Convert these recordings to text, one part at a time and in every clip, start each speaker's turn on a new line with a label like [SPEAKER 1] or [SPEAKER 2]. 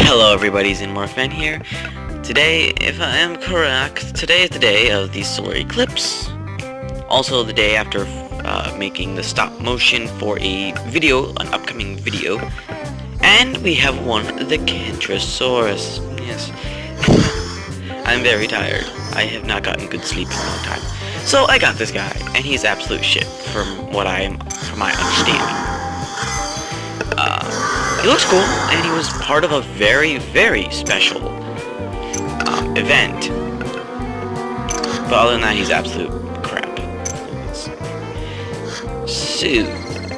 [SPEAKER 1] Hello everybody, Xenomorph here. Today, if I am correct, today is the day of the solar eclipse. Also the day after making the stop motion for a video, an upcoming video. And we have won the Kentrosaurus. Yes. I'm very tired. I have not gotten good sleep in a long time. So I got this guy, and he's absolute shit from my understanding. He looks cool, and he was part of a very, very special event. But other than that, he's absolute crap. So,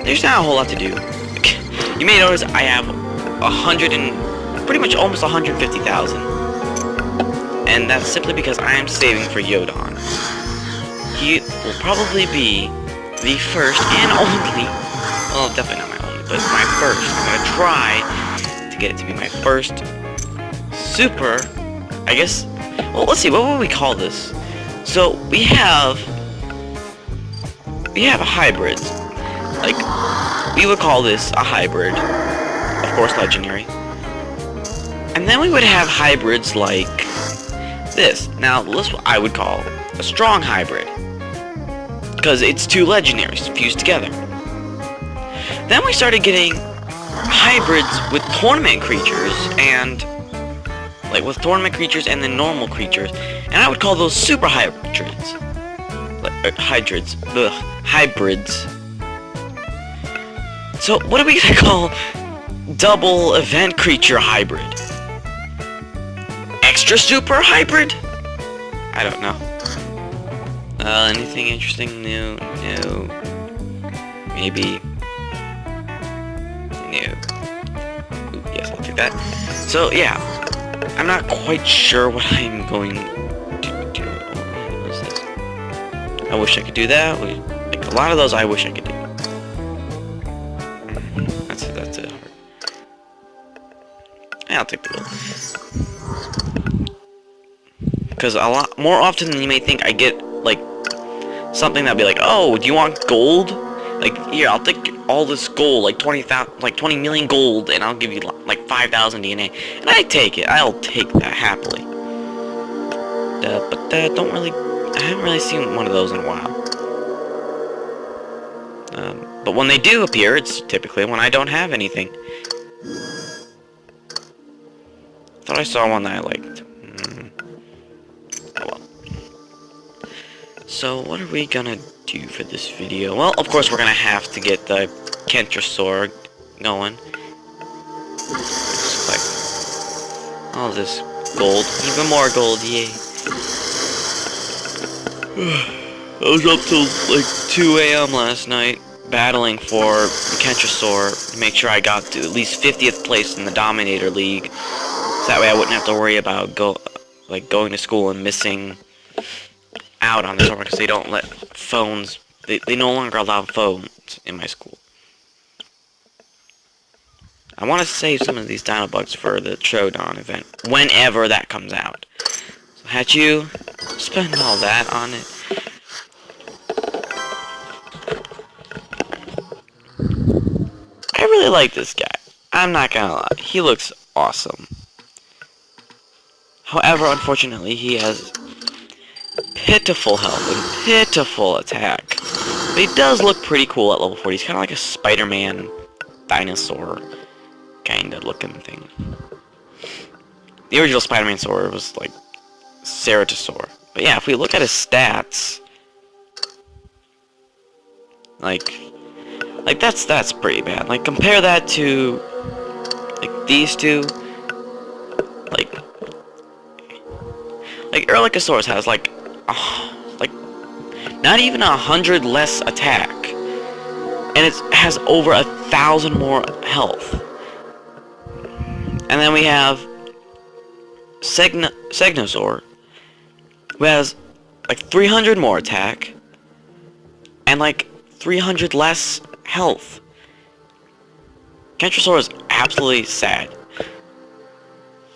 [SPEAKER 1] there's not a whole lot to do. You may notice I have pretty much almost 150,000. And that's simply because I am saving for Yodon. He will probably be the first and only, well, definitely not my only, but my first. I'm gonna try to get it to be my first super, I guess. Well, let's see, what would we call this? So we have hybrids. Like, we would call this a hybrid, of course, legendary. And then we would have hybrids like this. Now, this I would call a strong hybrid, because it's two legendaries fused together. Then we started getting hybrids with tournament creatures and then normal creatures, and I would call those super hybrids. Hybrids. So what are we gonna call double event creature hybrid? Extra super hybrid? I don't know. Anything interesting? No. Maybe. No. Ooh, yes, I'll take that. So, yeah. I'm not quite sure what I'm going to do. What is this? I wish I could do that. Like, a lot of those I wish I could do. That's it. Yeah, I'll take the gold. Because a lot more often than you may think, I get, like, something that'll be like, oh, do you want gold? Like, here, I'll take all this gold, like 20 million gold, and I'll give you like 5,000 DNA. And I take it. I'll take that happily. But I haven't really seen one of those in a while. But when they do appear, it's typically when I don't have anything. Thought I saw one that I liked. Oh well. So what are we gonna do for this video? Well, of course we're gonna have to get the Kentrosaurus going. Like all this gold, even more gold, yay! I was up till like 2 a.m. last night battling for the Kentrosaurus to make sure I got to at least 50th place in the Dominator League, so that way I wouldn't have to worry about going to school and missing out on this, because they don't let phones. They no longer allow phones in my school. I want to save some of these dino bugs for the Showdown event, whenever that comes out. So had you spend all that on it. I really like this guy. I'm not gonna lie. He looks awesome. However, unfortunately, he has pitiful health and pitiful attack. But he does look pretty cool at level 40. He's kind of like a Spider-Man dinosaur kind of looking thing. The original Spider-Man sword was like Ceratosaur. But yeah, if we look at his stats, like that's pretty bad. Like, compare that to like these two. Like Erlikosaurus has like not even 100 less attack, and it has over 1,000 more health. And then we have Xenomorph, who has like 300 more attack and like 300 less health. Kentrosaurus is absolutely sad.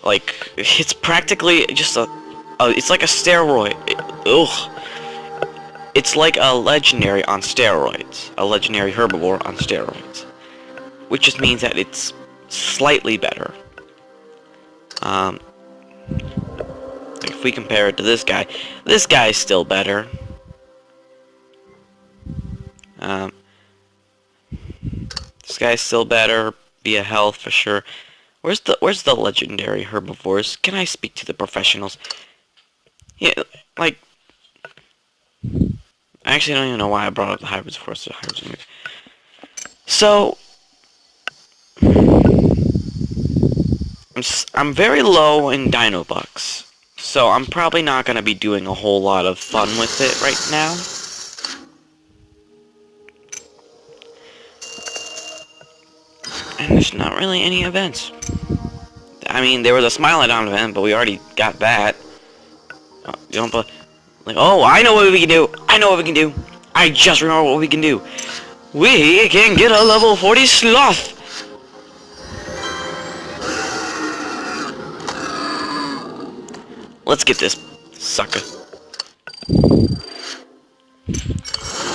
[SPEAKER 1] Like, it's practically just it's like a steroid. Ugh. It's like a legendary on steroids. A legendary herbivore on steroids. Which just means that it's slightly better. Like if we compare it to this guy's still better. This guy's still better via health for sure. Where's the legendary herbivores? Can I speak to the professionals? Yeah, like I actually don't even know why I brought up the hybrids before. So hybrids anyway. So I'm very low in dino bucks, so I'm probably not gonna be doing a whole lot of fun with it right now. And there's not really any events. I mean, there was a Smilodon event, but we already got that. Oh, you don't like, oh, I know what we can do. I know what we can do. I just remember what we can do. We can get a level 40 sloth. Let's get this sucker.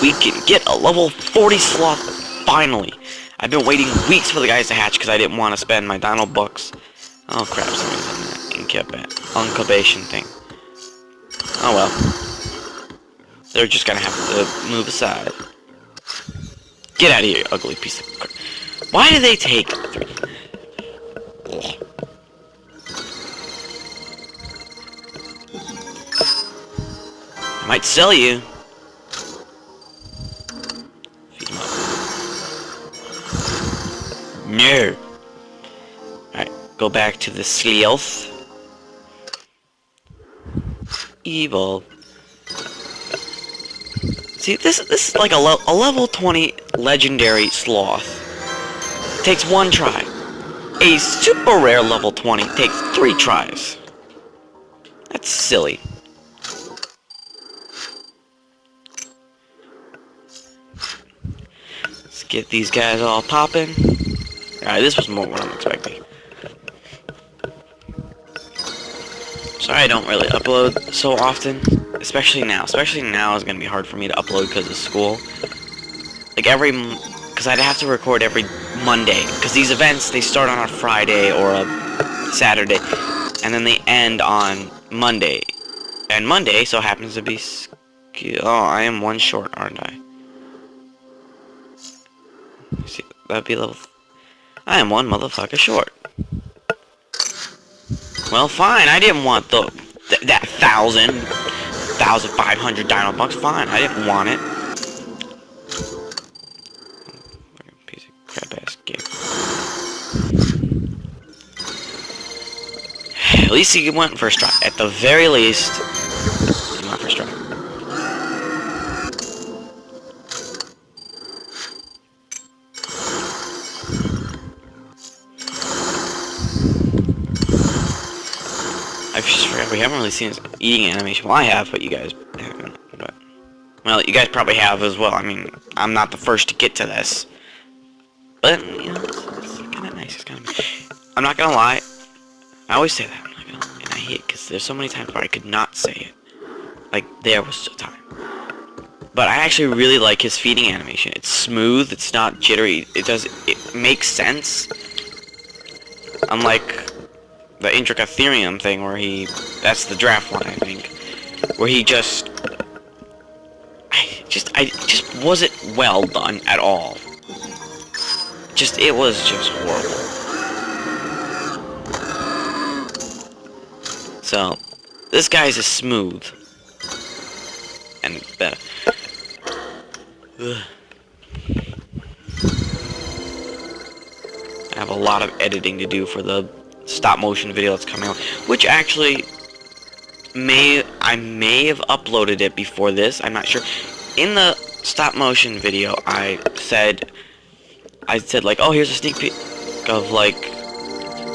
[SPEAKER 1] We can get a level 40 sloth finally. I've been waiting weeks for the guys to hatch because I didn't want to spend my dino bucks. Oh crap, somebody's in that incubation thing. Oh well. They're just gonna have to move aside. Get out of here, you ugly piece of crap. Why do they take... Ugh. I might sell you. Feed him up. No. Alright, go back to the sloth. Evil. See, this is like a level 20 legendary sloth. Takes 1 try. A super rare level 20 takes 3 tries. That's silly. Let's get these guys all popping. Alright, this was more what I'm expecting. Sorry I don't really upload so often. Especially now. Especially now is going to be hard for me to upload because of school. Like because I'd have to record every Monday. Because these events, they start on a Friday or a Saturday. And then they end on Monday. And Monday so happens to be... Oh, I am 1 short, aren't I? See, that'd be level... I am 1 motherfucker short. Well, fine. I didn't want that 1,500 dino bucks. Fine. I didn't want it. Piece of crap ass game. At least he went first try. At the very least, he went first try. I just forgot we haven't really seen his eating animation. Well, I have, but you guys haven't. But well, you guys probably have as well. I mean, I'm not the first to get to this, but you know, it's kind of nice. It's kind of. I'm not gonna lie. I always say that. I'm not gonna, and I hate it because there's so many times where I could not say it. Like there was a time. But I actually really like his feeding animation. It's smooth. It's not jittery. It makes sense. Unlike the Intricatherium thing where that's the draft one, I think, where he just wasn't well done at all. It was just horrible. So, this guy's is smooth and better. Ugh. I have a lot of editing to do for the stop motion video that's coming out, which actually I may have uploaded it before this. I'm not sure. In the stop motion video, I said like, oh, here's a sneak peek of like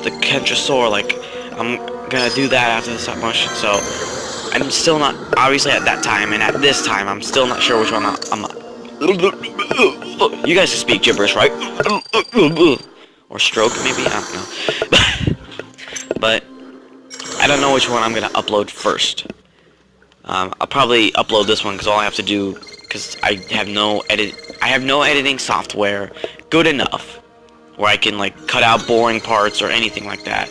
[SPEAKER 1] the Kentrosaurus. Like, I'm gonna do that after the stop motion. So I'm still not, obviously at that time and at this time, I'm still not sure which one I'm you guys can speak gibberish, right? Or stroke, maybe? I don't know. But I don't know which one I'm gonna upload first. I'll probably upload this one because all I have to do, because I have no editing software good enough where I can like cut out boring parts or anything like that.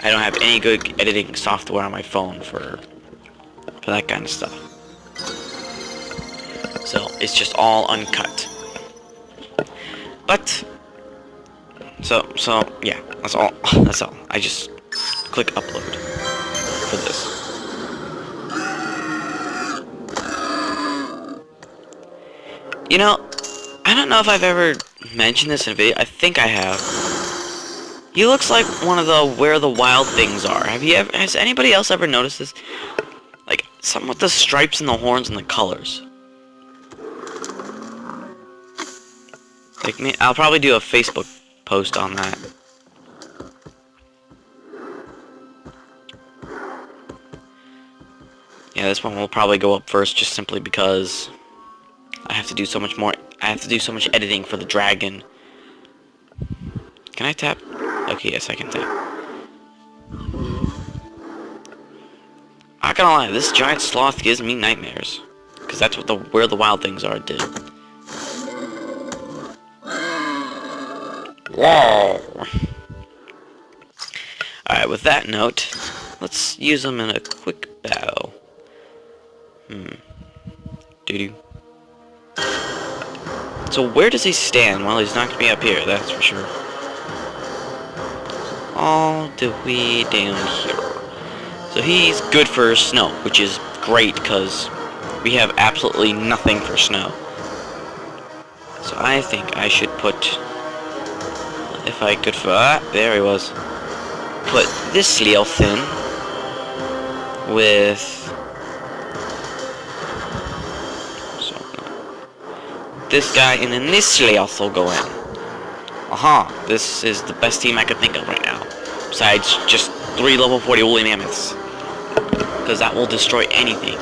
[SPEAKER 1] I don't have any good editing software on my phone for that kind of stuff. So it's just all uncut. But so yeah, that's all. That's all. I just click upload for this. You know, I don't know if I've ever mentioned this in a video. I think I have. He looks like one of the Where the Wild Things Are. Has anybody else ever noticed this? Like, something with the stripes and the horns and the colors. Like me, I'll probably do a Facebook post on that. Yeah, this one will probably go up first just simply because I have to do so much more. I have to do so much editing for the dragon. Can I tap? Okay, yes, I can tap. Not gonna lie, this giant sloth gives me nightmares. Because that's what the Where the Wild Things Are did. Whoa! Alright, with that note, let's use them in a quick battle. Doo-doo. So where does he stand? Well, he's not gonna be up here, that's for sure. All the way down here. So he's good for snow, which is great because we have absolutely nothing for snow. So I think I should put, if I could, there he was. Put this sloth in with, this guy, and then this sloth will go in. Aha, this is the best team I could think of right now. Besides just 3 level 40 woolly mammoths. Because that will destroy anything.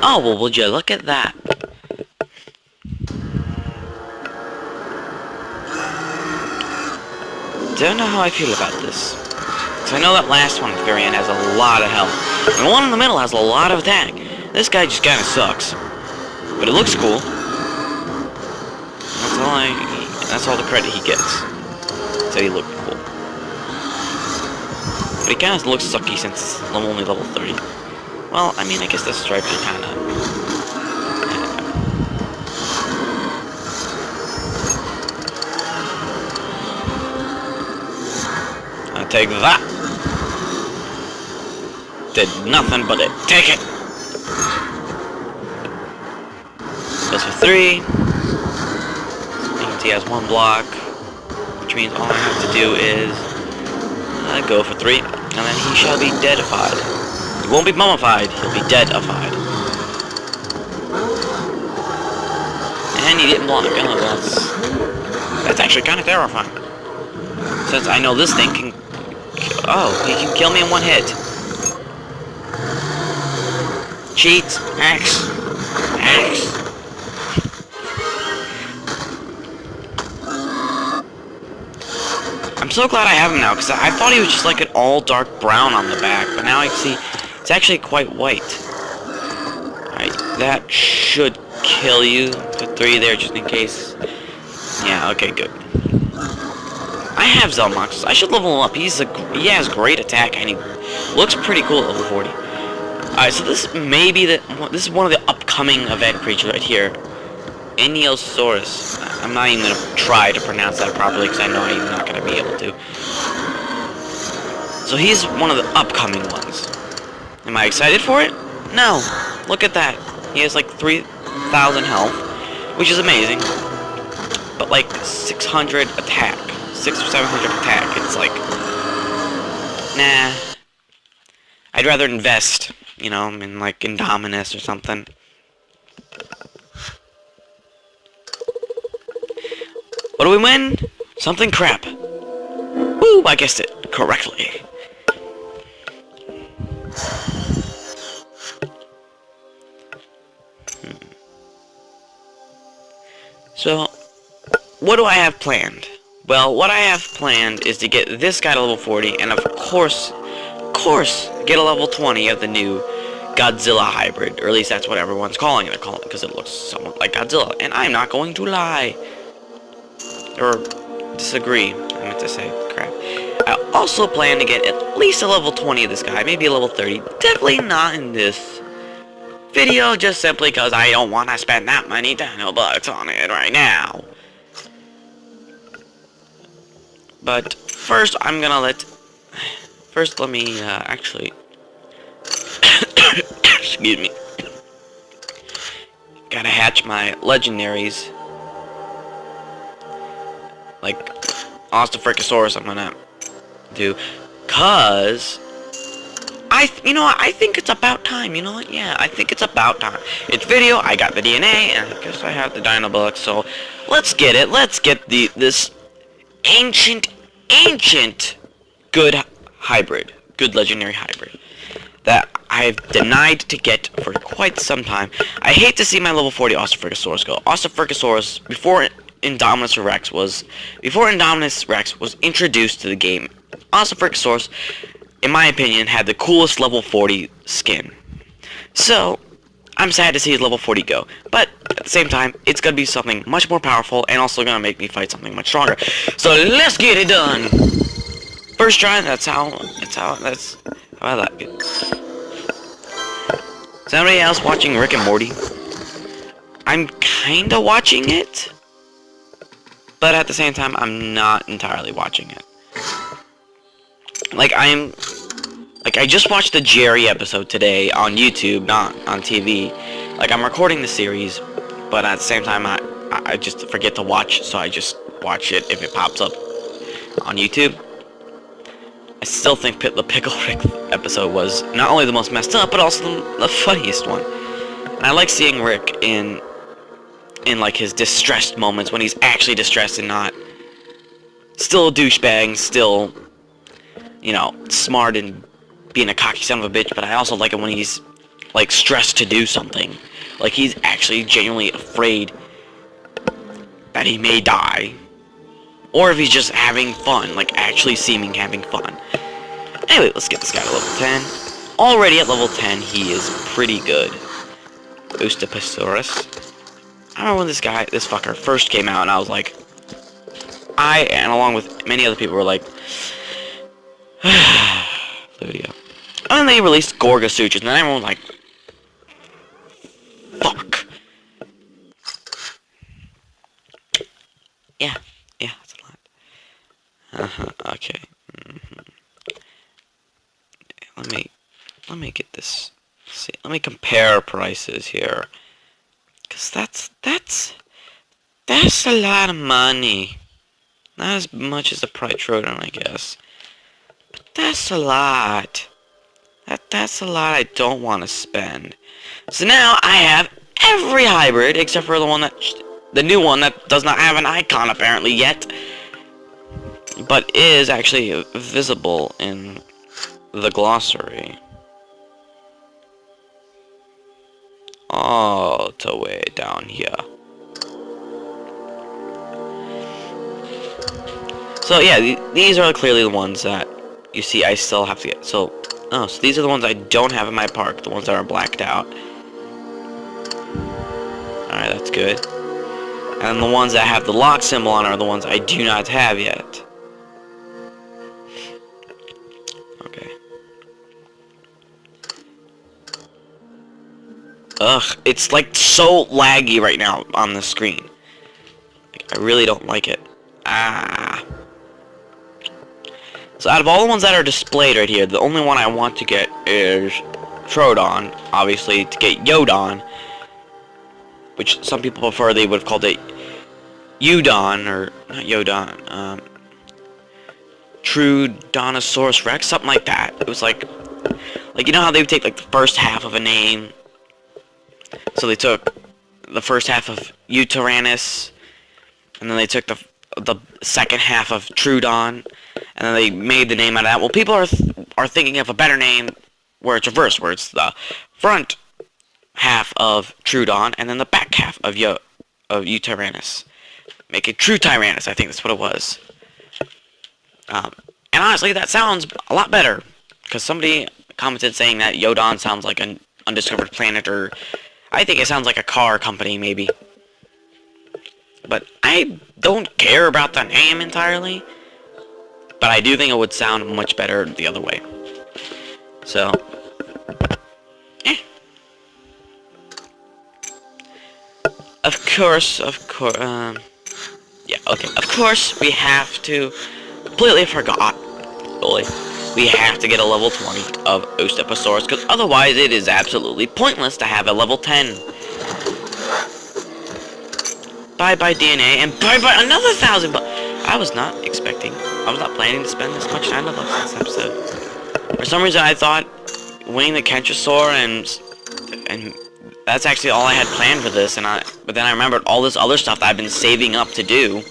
[SPEAKER 1] Oh, well, would you look at that. Don't know how I feel about this. Because I know that last one at the very end has a lot of health. And the one in the middle has a lot of attack. This guy just kind of sucks. But it looks cool. That's all the credit he gets. So he looked cool. But he kind of looks sucky since I'm only level 30. Well, I mean, I guess the stripes are kind of... I'll take that. Did nothing but it. Take it! Goes for 3. He has 1 block, which means all I have to do is go for 3, and then he shall be deadified. He won't be mummified, he'll be deadified. And he didn't block. Oh, that's actually kind of terrifying. Since I know this thing can... Oh, he can kill me in 1 hit. Cheat. Axe. Axe. I'm so glad I have him now, because I thought he was just like an all dark brown on the back, but now I see it's actually quite white. Alright, that should kill you. Put 3 there just in case. Yeah, okay, good. I have Zelmox. I should level him up. He has great attack, and he looks pretty cool at level 40. Alright, so this may be this is one of the upcoming event creatures right here. Kentrosaurus. I'm not even going to try to pronounce that properly because I know I'm not going to be able to. So he's one of the upcoming ones. Am I excited for it? No. Look at that. He has like 3,000 health, which is amazing. But like 600 attack. 600 or 700 attack. It's like, nah. I'd rather invest, you know, in like Indominus or something. What do we win? Something crap. Woo! I guessed it correctly. So, what do I have planned? Well, what I have planned is to get this guy to level 40, and of course, get a level 20 of the new Godzilla hybrid, or at least that's what everyone's calling it. Because it looks somewhat like Godzilla, and I'm not going to lie. Or disagree, I meant to say, crap. I also plan to get at least a level 20 of this guy, maybe a level 30. Definitely not in this video, just simply because I don't want to spend that many dino bucks on it right now. But first, I'm gonna let... First, let me actually... Excuse me. Gotta hatch my legendaries. Like Utahraptor, I'm gonna do, cause you know what, I think it's about time. You know what? Yeah, I think it's about time. It's video. I got the DNA, and I guess I have the dino books. So let's get it. Let's get this ancient good hybrid, good legendary hybrid that I've denied to get for quite some time. I hate to see my level 40 Utahraptor go. Utahraptor before Indominus Rex was introduced to the game, Utahraptor, in my opinion, had the coolest level 40 skin. So, I'm sad to see his level 40 go. But, at the same time, it's gonna be something much more powerful and also gonna make me fight something much stronger. So, let's get it done! First try, that's how I like it. Is anybody else watching Rick and Morty? I'm kinda watching it, but at the same time, I'm not entirely watching it. Like, I just watched the Jerry episode today on YouTube, not on TV. Like, I'm recording the series, but at the same time, I just forget to watch, so I just watch it if it pops up on YouTube. I still think the Pickle Rick episode was not only the most messed up, but also the funniest one. And I like seeing Rick in like his distressed moments, when he's actually distressed and not still a douchebag, still, you know, smart and being a cocky son of a bitch. But I also like it when he's like stressed to do something, like he's actually genuinely afraid that he may die, or if he's just having fun, like actually seeming having fun. Anyway, let's get this guy to level 10. Already at level 10, he is pretty good. Utahraptor. I remember when this fucker first came out, and I was like, and along with many other people, were like, Ludio. And then they released Gorga Sutures, and then everyone was like, fuck. Yeah, that's a lot. Okay. Let me get this. See, let me compare prices here. Cause that's a lot of money. Not as much as the Troodon, I guess. But that's a lot. That's a lot I don't want to spend. So now I have every hybrid except for the new one that does not have an icon apparently yet, but is actually visible in the glossary. All the way down here. So yeah, these are clearly the ones that you see I still have to get. So these are the ones I don't have in my park, the ones that are blacked out. Alright, that's good. And the ones that have the lock symbol on are the ones I do not have yet. Okay. Ugh, it's like so laggy right now on the screen. Like, I really don't like it. So out of all the ones that are displayed right here, the only one I want to get is Troodon. Obviously, to get Yodon, which some people prefer, they would have called it Yodon, or not Yodon, Troodontosaurus Rex, something like that. It was like you know how they would take like the first half of a name. So they took the first half of Utahraptor, and then they took the second half of Troodon, and then they made the name out of that. Well, people are thinking of a better name where it's reversed, where it's the front half of Troodon and then the back half of Utahraptor. Make it True Tyrannus, I think that's what it was. And honestly, that sounds a lot better, because somebody commented saying that Yodon sounds like an undiscovered planet, or I think it sounds like a car company, maybe. But I don't care about the name entirely. But I do think it would sound much better the other way. So, Of course, yeah, okay. Of course, we have to, completely forgot, really, we have to get a level 20 of Osteposaurus, because otherwise it is absolutely pointless to have a level 10. Bye-bye DNA, and bye-bye another 1,000, but I was not planning to spend this much time to love this episode. For some reason, I thought winning the Kentrosaur and that's actually all I had planned for this, but then I remembered all this other stuff that I've been saving up to do.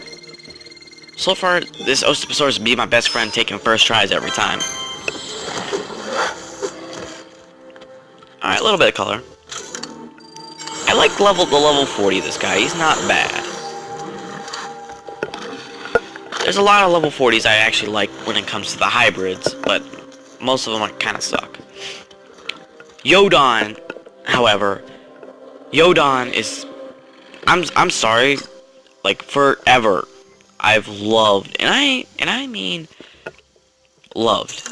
[SPEAKER 1] So far, this Osteposaurus would be my best friend, taking first tries every time. Alright, a little bit of color. I like the level 40 of this guy. He's not bad. There's a lot of level 40s I actually like when it comes to the hybrids, but most of them kind of suck. Yodon, however, Yodon is, I'm sorry, like forever, I've loved, and I mean loved,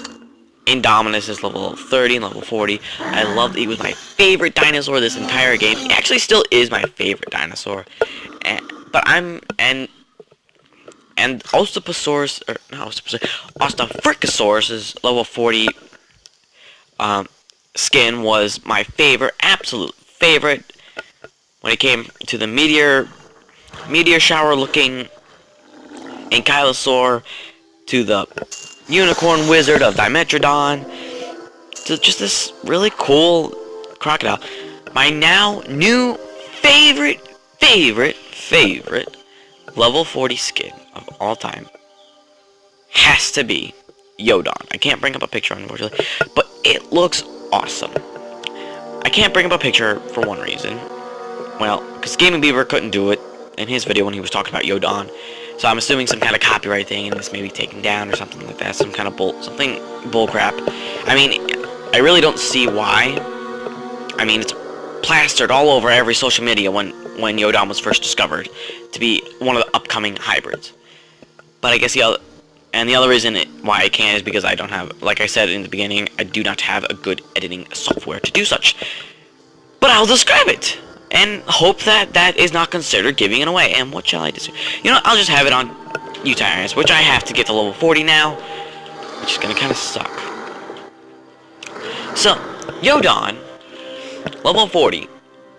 [SPEAKER 1] Indominus is level 30 and level 40. I loved, he was my favorite dinosaur this entire game. He actually still is my favorite dinosaur, and Osteposaurus, or not Osteposaurus, Ostephrycosaurus's level 40 skin was my favorite, absolute favorite. When it came to the meteor shower looking Ankylosaur, to the unicorn wizard of Dimetrodon, to just this really cool crocodile. My now new favorite level 40 skin of all time has to be Yodon. I can't bring up a picture, unfortunately, but it looks awesome. I can't bring up a picture for one reason. Well, because Gaming Beaver couldn't do it in his video when he was talking about Yodon. So I'm assuming some kind of copyright thing and this may be taken down or something like that. Some kind of bull crap. I mean, I really don't see why. I mean, it's plastered all over every social media when Yodon was first discovered to be one of the upcoming hybrids. But I guess the other reason why I can't is because I don't have, like I said in the beginning, I do not have a good editing software to do such. But I'll describe it, and hope that is not considered giving it away. And what shall I do? You know, I'll just have it on Utahraptor, which I have to get to level 40 now, which is gonna kind of suck. So, Yodon, level 40,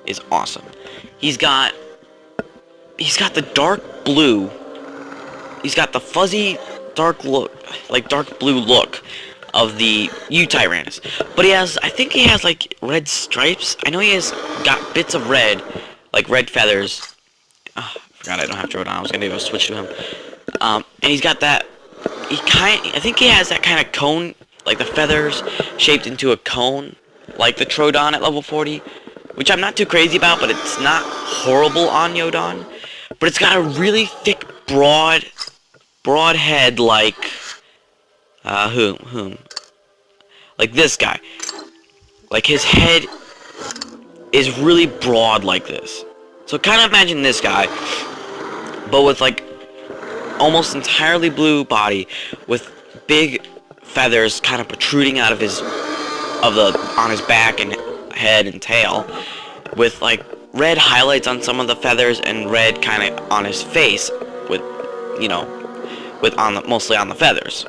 [SPEAKER 1] is awesome. He's got the dark blue. He's got the fuzzy dark blue look of the Utahraptor, but I think he has like red stripes. I know he has got bits of red, like red feathers. Oh, I forgot I don't have Troodon. I was gonna go switch to him. And he's got that. I think he has that kind of cone, like the feathers shaped into a cone, like the Troodon at level 40, which I'm not too crazy about, but it's not horrible on Yodon. But it's got a really thick, broad head, like whom? Like this guy. Like his head is really broad like this. So kind of imagine this guy, but with like almost entirely blue body, with big feathers kind of protruding out of on his back and head and tail, with like red highlights on some of the feathers and red kind of on his face, with mostly on the feathers.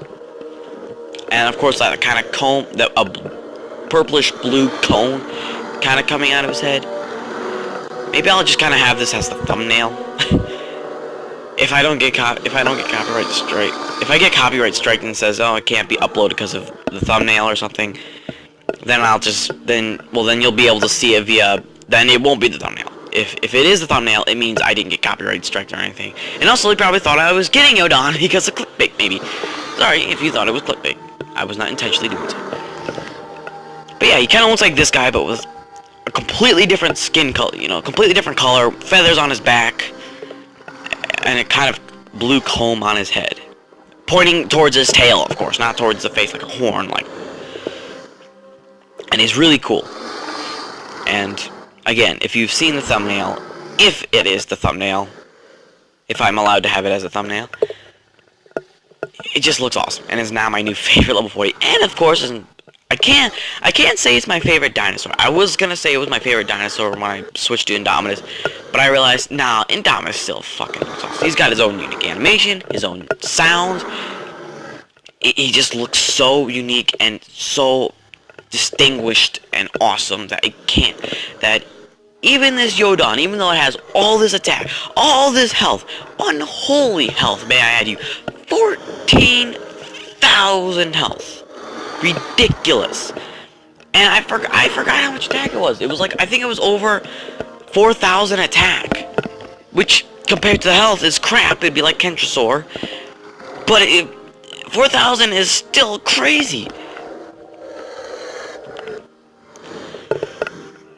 [SPEAKER 1] And of course that kind of cone, a purplish blue cone kind of coming out of his head. Maybe I'll just kind of have this as the thumbnail. If I get copyright strike, if I get copyright strike and says, oh, it can't be uploaded because of the thumbnail or something, then then you'll be able to see it via, then it won't be the thumbnail. If it is the thumbnail, it means I didn't get copyright striked or anything. And also, you probably thought I was getting Yodon because of clickbait, maybe. Sorry if you thought it was clickbait. I was not intentionally doing so. But yeah, he kind of looks like this guy, but with a completely different skin color, completely different color, feathers on his back, and a kind of blue comb on his head. Pointing towards his tail, of course, not towards the face like a horn, and he's really cool. And again, if you've seen the thumbnail, if it is the thumbnail, if I'm allowed to have it as a thumbnail, it just looks awesome, and is now my new favorite level 40. And of course, I can't say it's my favorite dinosaur. I was gonna say it was my favorite dinosaur when I switched to Indominus, but I realized, nah, Indominus still fucking looks awesome. He's got his own unique animation, his own sounds. He just looks so unique and so distinguished and awesome that even this Yodon, even though it has all this attack, all this health, unholy health, may I add you, 14,000 health. Ridiculous. And I forgot how much attack it was. It was like, I think it was over 4,000 attack, which compared to the health is crap. It'd be like Kentrosaurus, but 4,000 is still crazy.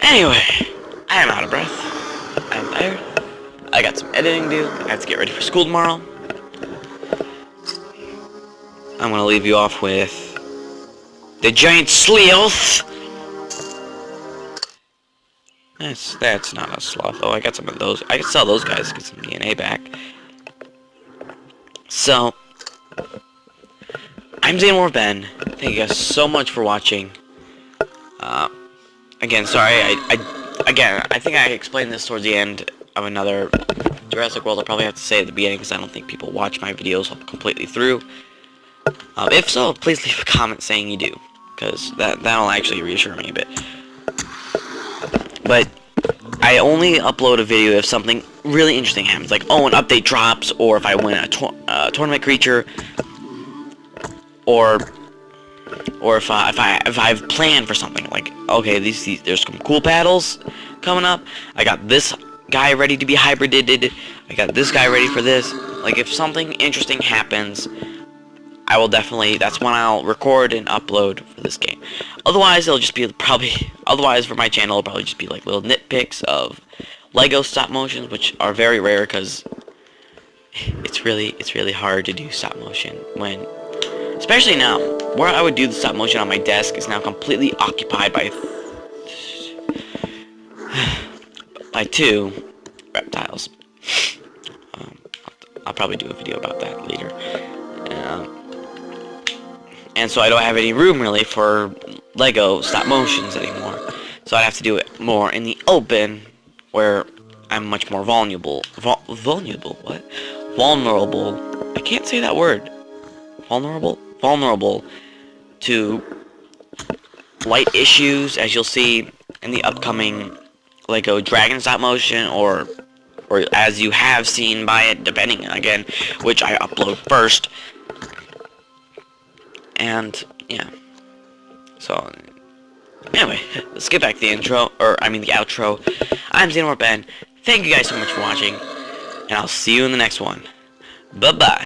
[SPEAKER 1] Anyway, I am out of breath. I'm tired. I got some editing to do. I have to get ready for school tomorrow. I'm gonna leave you off with the giant sloth. That's not a sloth. Oh, I got some of those. I can sell those guys to get some DNA back. So, I'm Xenomorph Ben. Thank you guys so much for watching. Again, sorry. I think I explained this towards the end of another Jurassic World. I'll probably have to say at the beginning because I don't think people watch my videos completely through. If so, please leave a comment saying you do, because that'll actually reassure me a bit. But I only upload a video if something really interesting happens, like, oh, an update drops, or if I win a tournament creature, or if I've planned for something, like, okay, there's some cool battles coming up. I got this guy ready to be hybrided. I got this guy ready for this. Like, if something interesting happens, I will definitely, that's when I'll record and upload for this game. Otherwise, it'll just be otherwise for my channel, it'll probably just be like little nitpicks of Lego stop motions, which are very rare because it's really hard to do stop motion when, especially now, where I would do the stop motion on my desk is now completely occupied by two reptiles. I'll probably do a video about that later. And so I don't have any room really for Lego stop motions anymore. So I'd have to do it more in the open, where I'm much more vulnerable. Vulnerable? What? Vulnerable. I can't say that word. Vulnerable? Vulnerable to light issues, as you'll see in the upcoming Lego Dragon stop motion, or as you have seen by it, depending, again, which I upload first. And, yeah. So, anyway, let's get back to the intro, the outro. I'm Xenomorph Ben. Thank you guys so much for watching, and I'll see you in the next one. Bye-bye.